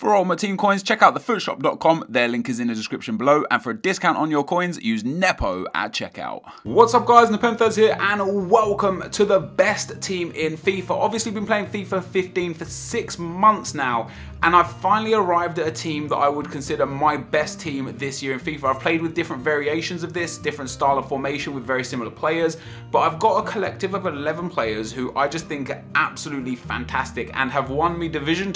For Ultimate Team coins, check out thefootshop.com, their link is in the description below, and for a discount on your coins, use Nepo at checkout. What's up guys, NepentheZ here, and welcome to the best team in FIFA. Obviously been playing FIFA 15 for 6 months now, and I've finally arrived at a team that I would consider my best team this year in FIFA. I've played with different variations of this, different style of formation with very similar players, but I've got a collective of 11 players who I just think are absolutely fantastic and have won me Division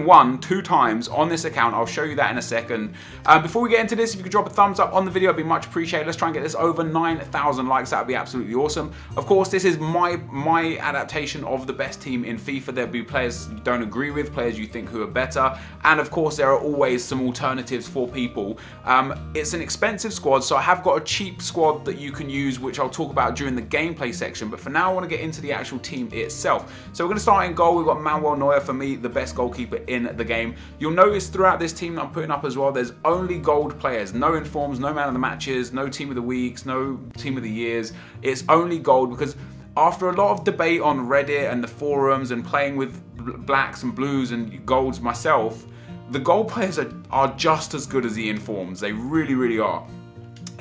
1 2 times on this account. I'll show you that in a second. Before we get into this, if you could drop a thumbs up on the video, it'd be much appreciated. Let's try and get this over 9,000 likes. That would be absolutely awesome. Of course, this is my adaptation of the best team in FIFA. There'll be players you don't agree with, players you think who are better, and of course there are always some alternatives for people. It's an expensive squad, so I have got a cheap squad that you can use, which I'll talk about during the gameplay section, but for now I want to get into the actual team itself. So we're going to start in goal. We've got Manuel Neuer, for me the best goalkeeper in the game. You'll notice throughout this team that I'm putting up as well, there's only gold players, no informs, no man of the matches, no team of the weeks, no team of the years. It's only gold because after a lot of debate on Reddit and the forums and playing with blacks and blues and golds myself, the gold players are just as good as the informs. They really, really are.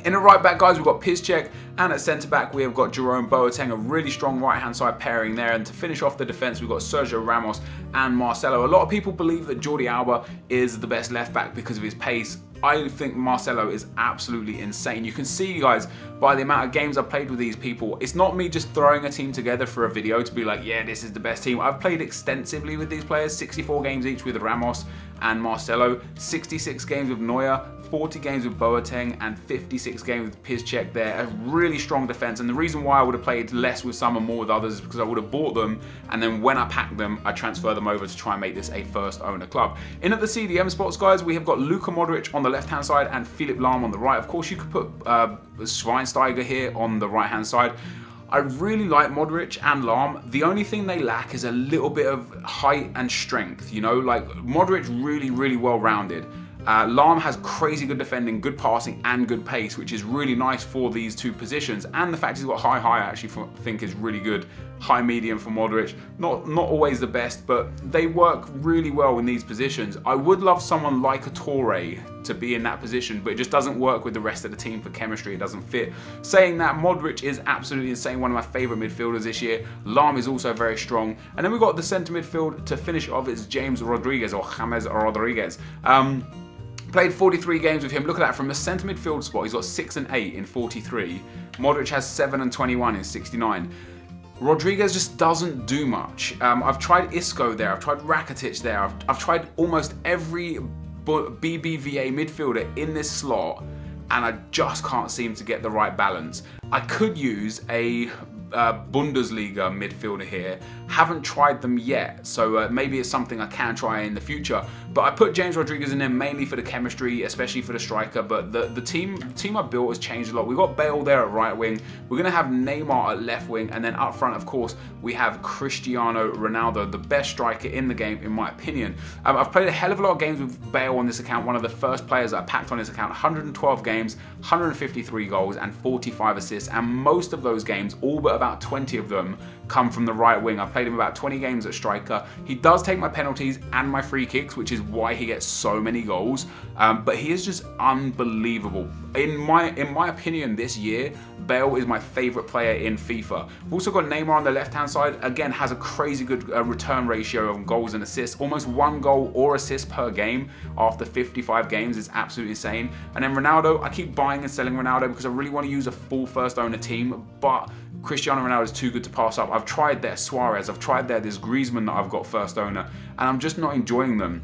In the right back, guys, we've got NepentheZ, and at centre back we have got Jerome Boateng, a really strong right hand side pairing there. And to finish off the defence, we've got Sergio Ramos and Marcelo. A lot of people believe that Jordi Alba is the best left back because of his pace. I think Marcelo is absolutely insane. You can see, guys, by the amount of games I've played with these people, it's not me just throwing a team together for a video to be like, yeah, this is the best team. I've played extensively with these players, 64 games each with Ramos and Marcelo, 66 games with Neuer, 40 games with Boateng, and 56 games with NepentheZ there. A really strong defense, and the reason why I would have played less with some and more with others is because I would have bought them, and then when I pack them, I transfer them over to try and make this a first owner club. In at the CDM spots, guys, we have got Luka Modric on the left hand side and Philipp Lahm on the right. Of course, you could put Schweinsteiger here on the right hand side. I really like Modric and Lahm. The only thing they lack is a little bit of height and strength, you know, like Modric really well rounded. Lahm has crazy good defending, good passing, and good pace, which is really nice for these two positions. And the fact he's got high, I actually think is really good. High, medium for Modric. Not always the best, but they work really well in these positions. I would love someone like a Torre to be in that position, but it just doesn't work with the rest of the team for chemistry. It doesn't fit. Saying that, Modric is absolutely insane. One of my favourite midfielders this year. Lahm is also very strong. And then we've got the centre midfield to finish off. It's James Rodriguez, or James Rodriguez. Played 43 games with him. Look at that, from the centre midfield spot, he's got 6 and 8 in 43. Modric has 7 and 21 in 69. Rodriguez just doesn't do much. I've tried Isco there, I've tried Rakitic there, I've tried almost every BBVA midfielder in this slot, and I just can't seem to get the right balance. I could use a Bundesliga midfielder here. Haven't tried them yet, so maybe it's something I can try in the future. But I put James Rodriguez in there mainly for the chemistry, especially for the striker. But the team I built has changed a lot. We've got Bale there at right wing. We're going to have Neymar at left wing. And then up front, of course, we have Cristiano Ronaldo, the best striker in the game, in my opinion. I've played a hell of a lot of games with Bale on this account. One of the first players that I packed on this account. 112 games, 153 goals, and 45 assists. And most of those games, all but about 20 of them, come from the right wing. I've played him about 20 games at striker. He does take my penalties and my free kicks, which is why he gets so many goals. But he is just unbelievable. In my opinion, this year, Bale is my favourite player in FIFA. We've also got Neymar on the left-hand side. Again, has a crazy good return ratio of goals and assists. Almost 1 goal or assist per game after 55 games is absolutely insane. And then Ronaldo, I keep buying and selling Ronaldo because I really want to use a full first owner team, but Cristiano Ronaldo is too good to pass up. I've tried there Suarez, I've tried there this Griezmann that I've got first owner, and I'm just not enjoying them.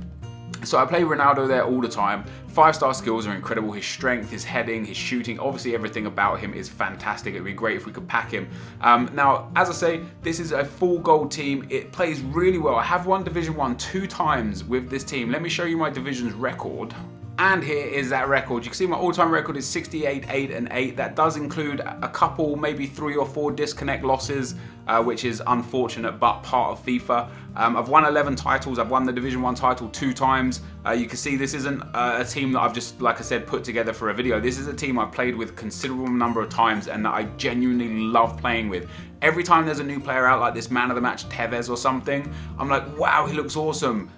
So I play Ronaldo there all the time. 5-star skills are incredible. His strength, his heading, his shooting, obviously everything about him is fantastic. It'd be great if we could pack him. Now, as I say, this is a full gold team. It plays really well. I have won Division 1 2 times with this team. Let me show you my division's record. And here is that record. You can see my all-time record is 68, 8 and 8. That does include a couple, maybe 3 or 4 disconnect losses, which is unfortunate, but part of FIFA. I've won 11 titles. I've won the Division 1 title 2 times. You can see this isn't a team that I've just, like I said, put together for a video. This is a team I've played with a considerable number of times and that I genuinely love playing with. Every time there's a new player out, like this man of the match Tevez or something, I'm like, wow, he looks awesome.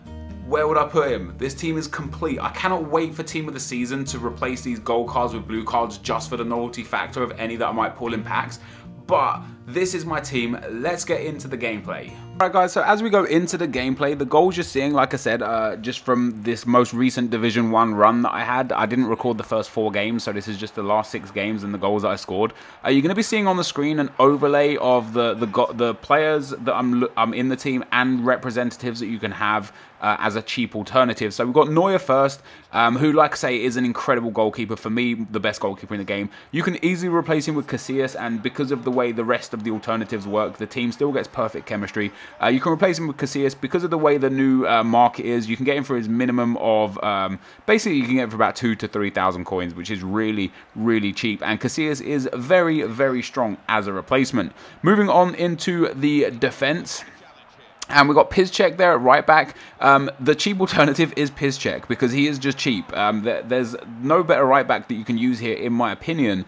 where would I put him? This team is complete. I cannot wait for Team of the Season to replace these gold cards with blue cards just for the novelty factor of any that I might pull in packs. But this is my team. Let's get into the gameplay. Alright guys, so as we go into the gameplay, the goals you're seeing, like I said, just from this most recent Division 1 run that I had, I didn't record the first 4 games, so this is just the last 6 games and the goals that I scored. You're going to be seeing on the screen an overlay of the players that I'm in the team and representatives that you can have as a cheap alternative. So we've got Neuer first, who, like I say, is an incredible goalkeeper. For me, the best goalkeeper in the game. You can easily replace him with Casillas, and because of the way the rest of the alternatives work, the team still gets perfect chemistry. You can replace him with Casillas because of the way the new market is. You can get him for his minimum of, basically you can get him for about 2,000 to 3,000 coins, which is really, really cheap. And Casillas is very, very strong as a replacement. Moving on into the defense. And we've got Piszczek there at right back. The cheap alternative is Piszczek because he is just cheap. There's no better right back that you can use here, in my opinion.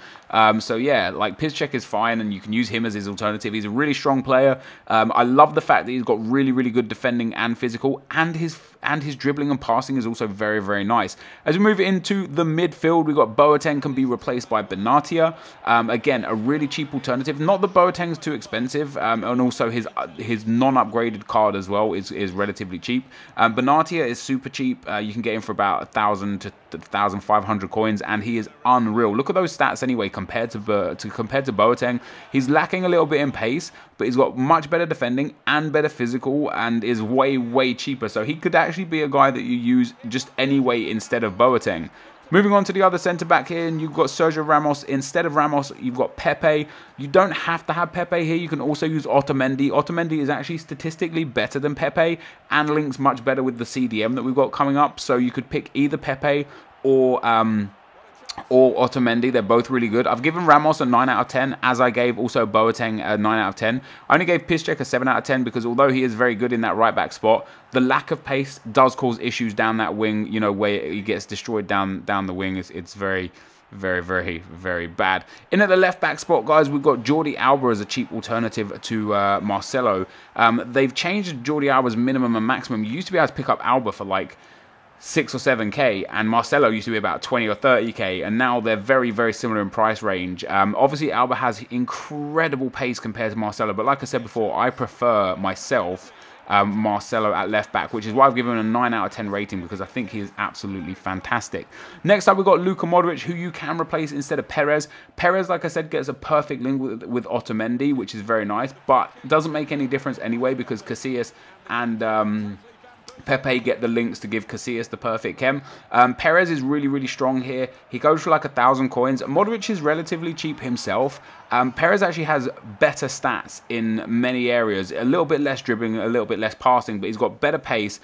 So yeah, like Piszczek is fine and you can use him as his alternative. He's a really strong player. I love the fact that he's got really, really good defending and physical, and his dribbling and passing is also very, very nice. As we move into the midfield, we've got Boateng can be replaced by Benatia. Again, a really cheap alternative. Not that Boateng's too expensive, and also his non-upgraded card as well is relatively cheap. Benatia is super cheap. You can get him for about 1,000 to 1,500 coins, and he is unreal. Look at those stats anyway compared to Boateng. He's lacking a little bit in pace, but he's got much better defending and better physical, and is way, way cheaper. So he could actually be a guy that you use just anyway instead of Boateng. Moving on to the other centre-back here, and you've got Sergio Ramos. Instead of Ramos, you've got Pepe. You don't have to have Pepe here. You can also use Otamendi. Otamendi is actually statistically better than Pepe and links much better with the CDM that we've got coming up. So you could pick either Pepe or Otamendi. They're both really good. I've given Ramos a 9 out of 10, as I gave also Boateng a 9 out of 10. I only gave Piszczek a 7 out of 10 because although he is very good in that right back spot, the lack of pace does cause issues down that wing, you know, where he gets destroyed down the wing. It's very, very, very, very bad. In at the left back spot, guys, we've got Jordi Alba as a cheap alternative to Marcelo. They've changed Jordi Alba's minimum and maximum. You used to be able to pick up Alba for like 6 or 7k, and Marcelo used to be about 20 or 30k, and now they're very, very similar in price range. Obviously, Alba has incredible pace compared to Marcelo, but like I said before, I prefer myself Marcelo at left back, which is why I've given him a 9 out of 10 rating, because I think he is absolutely fantastic. Next up, we've got Luka Modric, who you can replace instead of Perez. Perez, like I said, gets a perfect link with Otamendi, which is very nice, but doesn't make any difference anyway because Casillas and Pepe get the links to give Casillas the perfect chem. Perez is really, really strong here. He goes for like 1,000 coins. Modric is relatively cheap himself. Perez actually has better stats in many areas. A little bit less dribbling, a little bit less passing, but he's got better pace,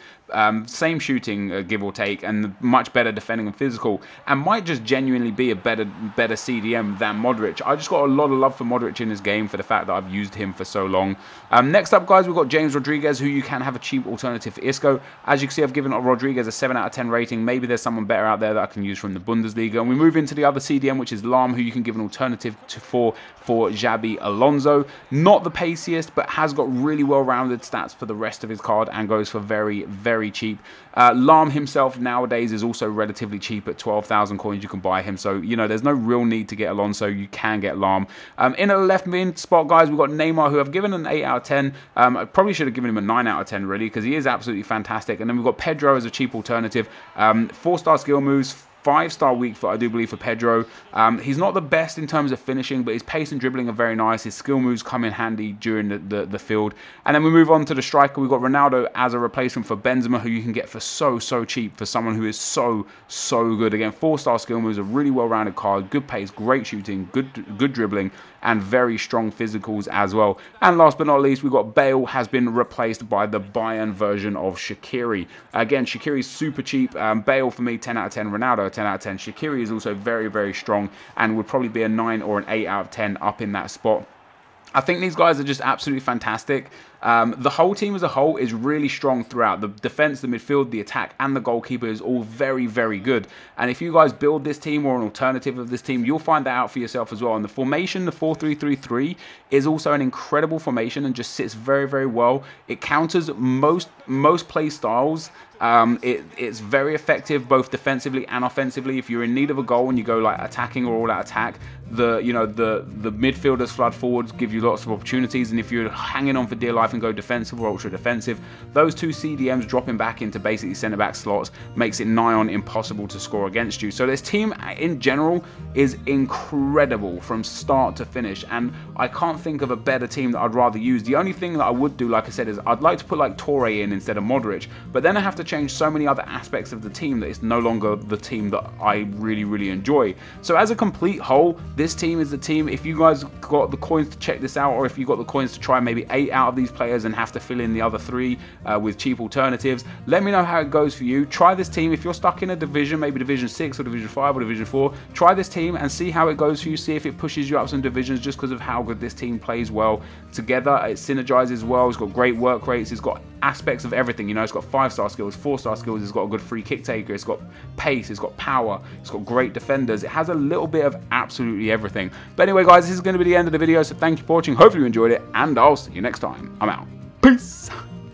same shooting, give or take, and much better defending and physical, and might just genuinely be a better CDM than Modric. I just got a lot of love for Modric in this game for the fact that I've used him for so long. Next up, guys, we've got James Rodriguez, who you can have a cheap alternative for Isco. As you can see, I've given Rodriguez a 7 out of 10 rating. Maybe there's someone better out there that I can use from the Bundesliga. And we move into the other CDM, which is Lahm, who you can give an alternative to for Xabi Alonso. Not the paciest, but has got really well-rounded stats for the rest of his card and goes for very, very cheap. Lahm himself nowadays is also relatively cheap at 12,000 coins. You can buy him. So, you know, there's no real need to get Alonso. You can get Lahm. In a left mid spot, guys, we've got Neymar, who I've given an 8 out of 10. I probably should have given him a 9 out of 10, really, because he is absolutely fantastic. And then we've got Pedro as a cheap alternative. 4-star skill moves, 5-star weak foot, I do believe, for Pedro. He's not the best in terms of finishing, but his pace and dribbling are very nice. His skill moves come in handy during the field. And then we move on to the striker. We've got Ronaldo as a replacement for Benzema, who you can get for so cheap for someone who is so good. Again, 4-star skill moves, a really well-rounded card, good pace, great shooting, good dribbling, and very strong physicals as well. And last but not least, we've got Bale has been replaced by the Bayern version of Shaqiri. Again, Shaqiri is super cheap. Bale for me, 10 out of 10. Ronaldo, 10 out of 10. Shaqiri is also very, very strong and would probably be a 9 or an 8 out of 10 up in that spot. I think these guys are just absolutely fantastic. The whole team as a whole is really strong throughout. The defense, the midfield, the attack, and the goalkeeper is all very, very good. And if you guys build this team or an alternative of this team, you'll find that out for yourself as well. And the formation, the 4-3-3-3, is also an incredible formation and just sits very, very well. It counters most play styles. It's very effective both defensively and offensively. If you're in need of a goal and you go like attacking or all out attack, the midfielders flood forwards, give you lots of opportunities, and if you're hanging on for dear life and go defensive or ultra defensive, those two CDMs dropping back into basically centre back slots makes it nigh on impossible to score against you. So this team in general is incredible from start to finish, and I can't think of a better team that I'd rather use. The only thing that I would do, like I said, is I'd like to put like Torre in instead of Modric, but then I have to change so many other aspects of the team that it's no longer the team that I really, really enjoy. So as a complete whole, this team is the team. If you guys got the coins to check this out, or if you got the coins to try maybe 8 out of these players and have to fill in the other 3 with cheap alternatives, let me know how it goes for you. Try this team. If you're stuck in a division, maybe Division 6 or Division 5 or Division 4, try this team and see how it goes for you. See if it pushes you up some divisions just because of how good this team plays well together. It synergizes well. It's got great work rates. It's got aspects of everything. You know, it's got 5-star skills, 4-star skills. It's got a good free kick taker. It's got pace. It's got power. It's got great defenders. It has a little bit of absolutely everything. But anyway, guys, this is going to be the end of the video. So thank you for watching. Hopefully you enjoyed it, and I'll see you next time. I'm out. Peace.